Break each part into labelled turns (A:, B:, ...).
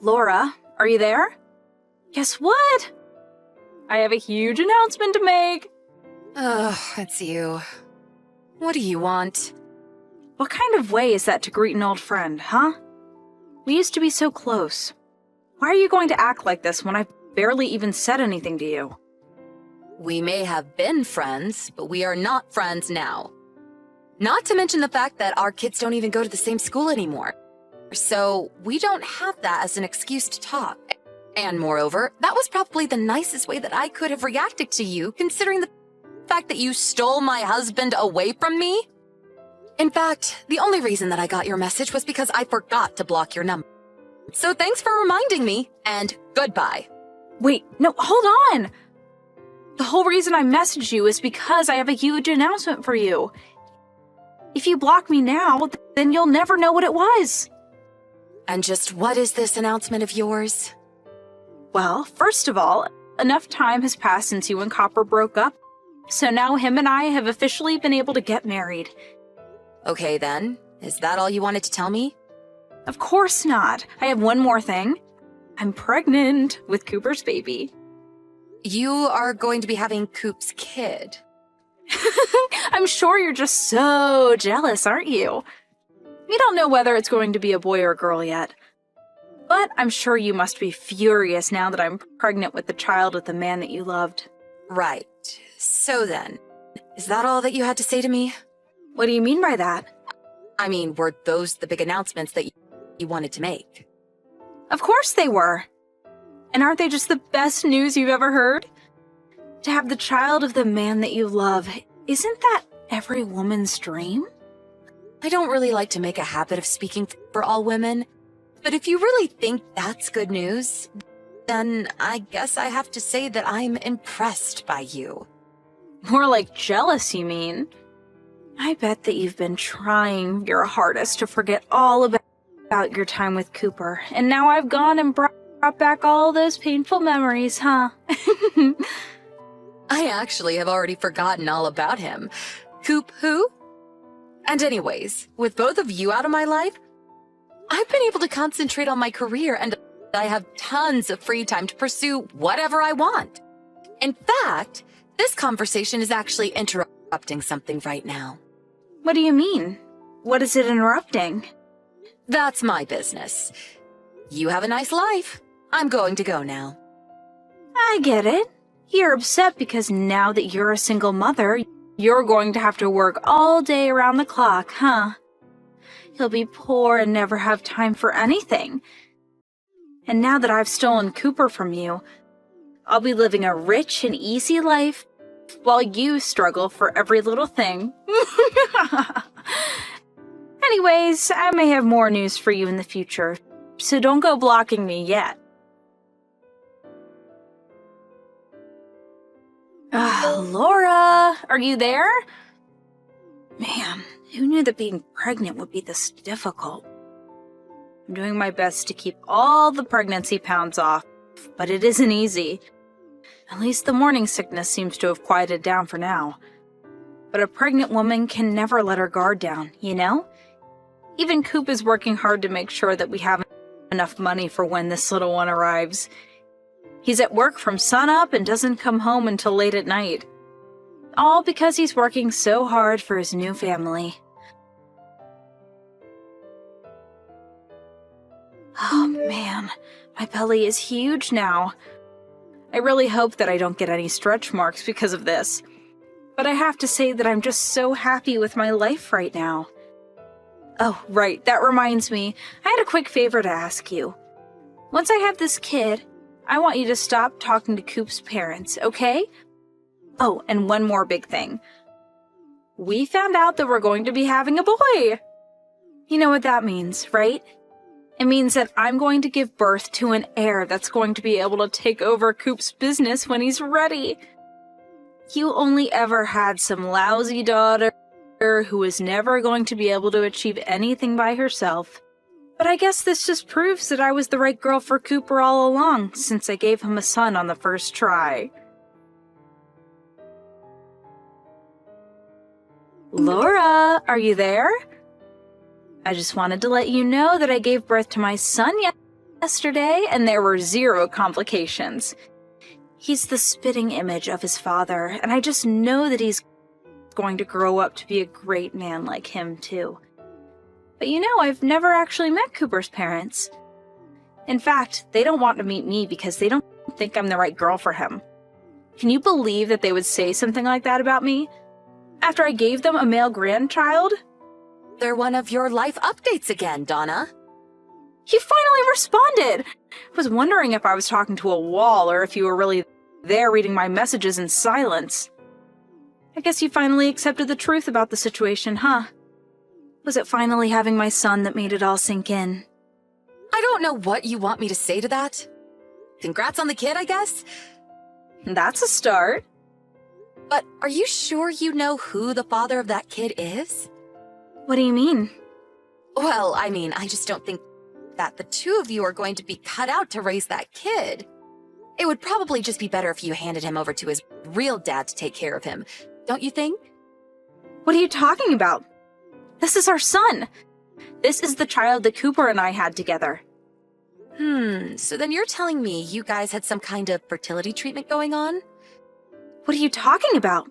A: Laura, are you there? Guess what? I have a huge announcement to make.
B: It's you. What do you want?
A: What kind of way is that to greet an old friend, huh? We used to be so close. Why are you going to act like this when I've barely even said anything to you?
B: We may have been friends, but we are not friends now. Not to mention the fact that our kids don't even go to the same school anymore. So we don't have that as an excuse to talk. And moreover, that was probably the nicest way that I could have reacted to you, considering the fact that you stole my husband away from me. In fact, the only reason that I got your message was because I forgot to block your number. So thanks for reminding me, and goodbye.
A: Wait, no, hold on! The whole reason I messaged you is because I have a huge announcement for you. If you block me now, then you'll never know what it was.
B: And just what is this announcement of yours?
A: Well, first of all, enough time has passed since you and Copper broke up, so now him and I have officially been able to get married.
B: Okay then, is that all you wanted to tell me?
A: Of course not. I have one more thing. I'm pregnant with Cooper's baby.
B: You are going to be having Coop's kid.
A: I'm sure you're just so jealous, aren't you? We don't know whether it's going to be a boy or a girl yet. But I'm sure you must be furious now that I'm pregnant with the child of the man that you loved.
B: Right. So then, is that all that you had to say to me?
A: What do you mean by that?
B: I mean, were those the big announcements that you wanted to make?
A: Of course they were. And aren't they just the best news you've ever heard? To have the child of the man that you love, isn't that every woman's dream?
B: I don't really like to make a habit of speaking for all women, but if you really think that's good news, then I guess I have to say that I'm impressed by you.
A: More like jealous, you mean? I bet that you've been trying your hardest to forget all about your time with Cooper, and now I've gone and brought back all those painful memories, huh?
B: I actually have already forgotten all about him. Coop who? And anyways, with both of you out of my life, I've been able to concentrate on my career and I have tons of free time to pursue whatever I want. In fact, this conversation is actually interrupting something right now.
A: What do you mean? What is it interrupting?
B: That's my business. You have a nice life. I'm going to go now.
A: I get it. You're upset because now that you're a single mother, you're going to have to work all day around the clock, huh? You'll be poor and never have time for anything. And now that I've stolen Cooper from you, I'll be living a rich and easy life while you struggle for every little thing. Anyways, I may have more news for you in the future, so don't go blocking me yet. Laura, are you there? Man, who knew that being pregnant would be this difficult? I'm doing my best to keep all the pregnancy pounds off, but it isn't easy. At least the morning sickness seems to have quieted down for now. But a pregnant woman can never let her guard down, you know? Even Coop is working hard to make sure that we have enough money for when this little one arrives. He's at work from sunup and doesn't come home until late at night. All because he's working so hard for his new family. Oh man, my belly is huge now. I really hope that I don't get any stretch marks because of this. But I have to say that I'm just so happy with my life right now. Oh, right, that reminds me. I had a quick favor to ask you. Once I have this kid, I want you to stop talking to Coop's parents, okay? Oh, and one more big thing. We found out that we're going to be having a boy. You know what that means, right? It means that I'm going to give birth to an heir that's going to be able to take over Coop's business when he's ready. You only ever had some lousy daughter who was never going to be able to achieve anything by herself. But I guess this just proves that I was the right girl for Cooper all along, since I gave him a son on the first try. Laura, are you there? I just wanted to let you know that I gave birth to my son yesterday, and there were zero complications. He's the spitting image of his father, and I just know that he's going to grow up to be a great man like him, too. But I've never actually met Cooper's parents. In fact, they don't want to meet me because they don't think I'm the right girl for him. Can you believe that they would say something like that about me? After I gave them a male grandchild?
B: They're one of your life updates again, Donna.
A: You finally responded! I was wondering if I was talking to a wall or if you were really there reading my messages in silence. I guess you finally accepted the truth about the situation, huh? Was it finally having my son that made it all sink in?
B: I don't know what you want me to say to that. Congrats on the kid, I guess?
A: That's a start.
B: But are you sure you know who the father of that kid is?
A: What do you mean?
B: Well, I just don't think that the two of you are going to be cut out to raise that kid. It would probably just be better if you handed him over to his real dad to take care of him, don't you think?
A: What are you talking about? This is our son. This is the child that Cooper and I had together.
B: So then you're telling me you guys had some kind of fertility treatment going on?
A: What are you talking about?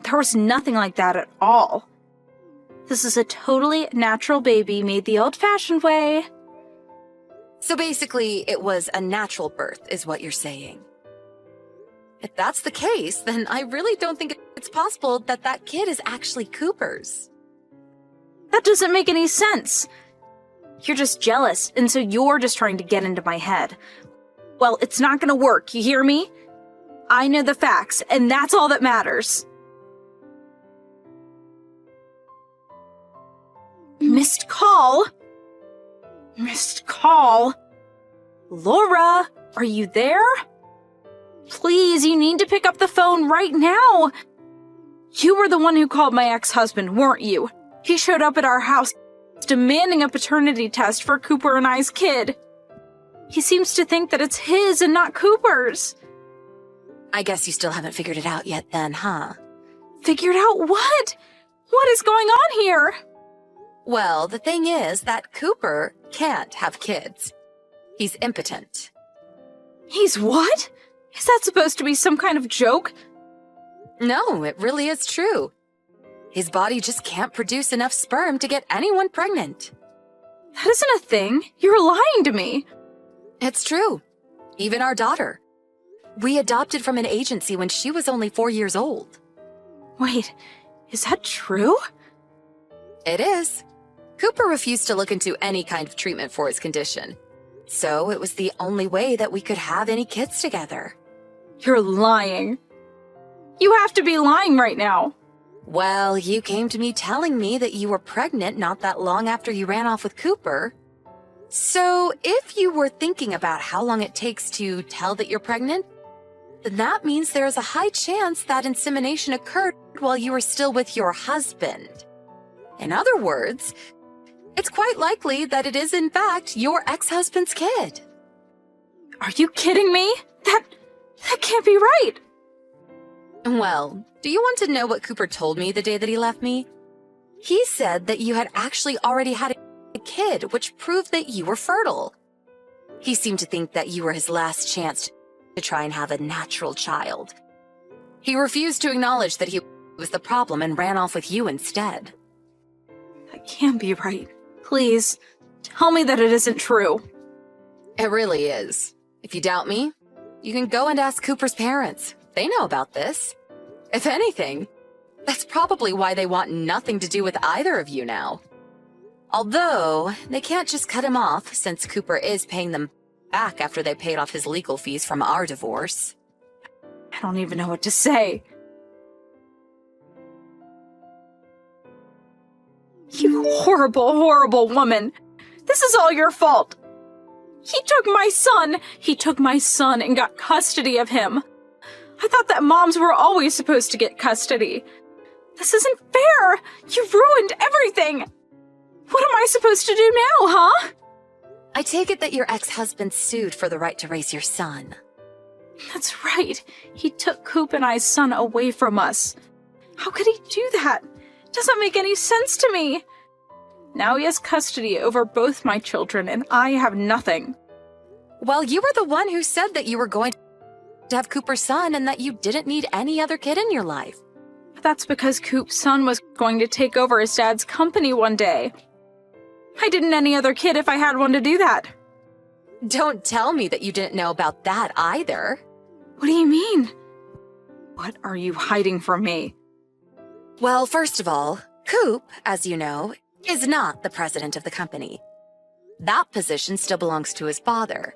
A: There was nothing like that at all. This is a totally natural baby made the old-fashioned way.
B: So basically, it was a natural birth, is what you're saying. If that's the case, then I really don't think it's possible that that kid is actually Cooper's.
A: That doesn't make any sense. You're just jealous, and so you're just trying to get into my head. Well, it's not gonna work, you hear me? I know the facts, and that's all that matters. Missed call? Missed call? Laura, are you there? Please, you need to pick up the phone right now. You were the one who called my ex-husband, weren't you? He showed up at our house demanding a paternity test for Cooper and I's kid. He seems to think that it's his and not Cooper's.
B: I guess you still haven't figured it out yet then, huh?
A: Figured out what? What is going on here?
B: Well, the thing is that Cooper can't have kids. He's impotent.
A: He's what? Is that supposed to be some kind of joke?
B: No, it really is true. His body just can't produce enough sperm to get anyone pregnant.
A: That isn't a thing. You're lying to me.
B: It's true. Even our daughter. We adopted from an agency when she was only 4 years old.
A: Wait, is that true?
B: It is. Cooper refused to look into any kind of treatment for his condition. So it was the only way that we could have any kids together.
A: You're lying. You have to be lying right now.
B: Well, you came to me telling me that you were pregnant not that long after you ran off with Cooper. So if you were thinking about how long it takes to tell that you're pregnant, then that means there is a high chance that insemination occurred while you were still with your husband. In other words, it's quite likely that it is in fact your ex-husband's kid.
A: Are you kidding me? That can't be right.
B: Well, do you want to know what Cooper told me the day that he left me? He said that you had actually already had a kid, which proved that you were fertile. He seemed to think that you were his last chance to try and have a natural child. He refused to acknowledge that he was the problem and ran off with you instead.
A: That can't be right. Please, tell me that it isn't true.
B: It really is. If you doubt me, you can go and ask Cooper's parents. They know about this. If anything, that's probably why they want nothing to do with either of you now. Although, they can't just cut him off since Cooper is paying them back after they paid off his legal fees from our divorce.
A: I don't even know what to say. You horrible, horrible woman. This is all your fault. He took my son. He took my son and got custody of him. I thought that moms were always supposed to get custody. This isn't fair. You ruined everything. What am I supposed to do now, huh?
B: I take it that your ex-husband sued for the right to raise your son.
A: That's right. He took Coop and I's son away from us. How could he do that? Doesn't make any sense to me. Now he has custody over both my children, and I have nothing.
B: Well, you were the one who said that you were going to have Cooper's son and that you didn't need any other kid in your life.
A: That's because Coop's son was going to take over his dad's company one day. I didn't any other kid if I had one to do that.
B: Don't tell me that you didn't know about that either.
A: What do you mean? What are you hiding from me?
B: Well, first of all, Coop, as you know, is not the president of the company. That position still belongs to his father.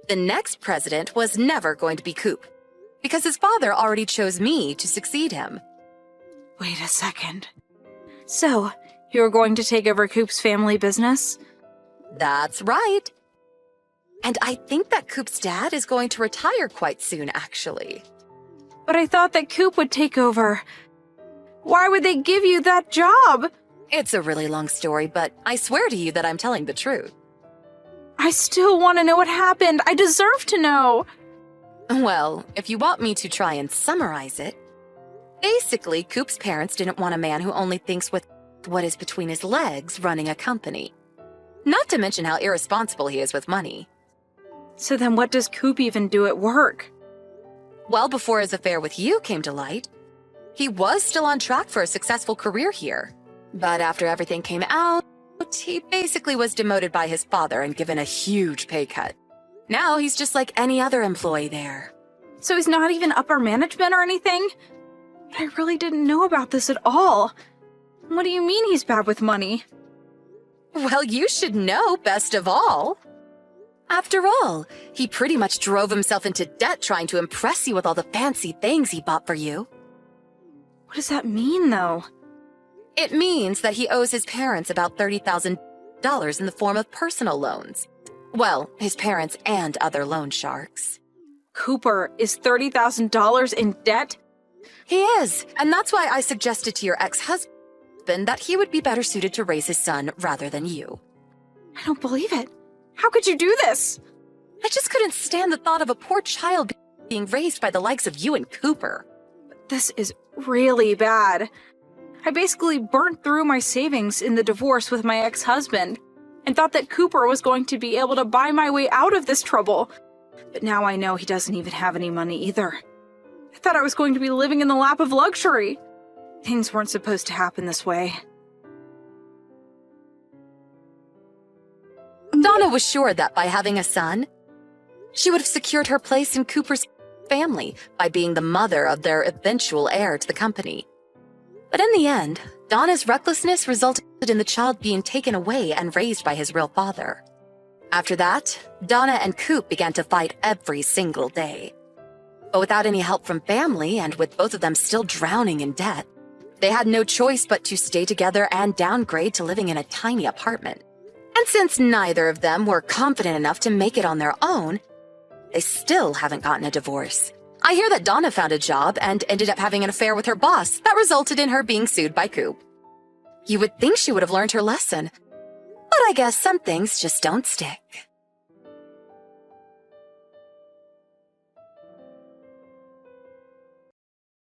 B: The next president was never going to be Coop, because his father already chose me to succeed him.
A: Wait a second. So, you're going to take over Coop's family business?
B: That's right. And I think that Coop's dad is going to retire quite soon, actually.
A: But I thought that Coop would take over. Why would they give you that job?
B: It's a really long story, but I swear to you that I'm telling the truth.
A: I still want to know what happened. I deserve to know.
B: Well, if you want me to try and summarize it, basically, Coop's parents didn't want a man who only thinks with what is between his legs running a company. Not to mention how irresponsible he is with money.
A: So then what does Coop even do at work?
B: Well, before his affair with you came to light, he was still on track for a successful career here. But after everything came out, he basically was demoted by his father and given a huge pay cut. Now he's just like any other employee there.
A: So he's not even upper management or anything? I really didn't know about this at all. What do you mean he's bad with money?
B: Well, you should know best of all. After all, he pretty much drove himself into debt trying to impress you with all the fancy things he bought for you.
A: What does that mean, though?
B: It means that he owes his parents about $30,000 in the form of personal loans. Well, his parents and other loan sharks.
A: Cooper is $30,000 in debt?
B: He is, and that's why I suggested to your ex-husband that he would be better suited to raise his son rather than you.
A: I don't believe it. How could you do this?
B: I just couldn't stand the thought of a poor child being raised by the likes of you and Cooper.
A: This is really bad. I basically burnt through my savings in the divorce with my ex-husband and thought that Cooper was going to be able to buy my way out of this trouble. But now I know he doesn't even have any money either. I thought I was going to be living in the lap of luxury. Things weren't supposed to happen this way.
B: Donna was sure that by having a son, she would have secured her place in Cooper's family by being the mother of their eventual heir to the company. But in the end, Donna's recklessness resulted in the child being taken away and raised by his real father. After that, Donna and Coop began to fight every single day. But without any help from family and with both of them still drowning in debt, they had no choice but to stay together and downgrade to living in a tiny apartment. And since neither of them were confident enough to make it on their own, they still haven't gotten a divorce. I hear that Donna found a job and ended up having an affair with her boss that resulted in her being sued by Coop. You would think she would have learned her lesson, but I guess some things just don't stick.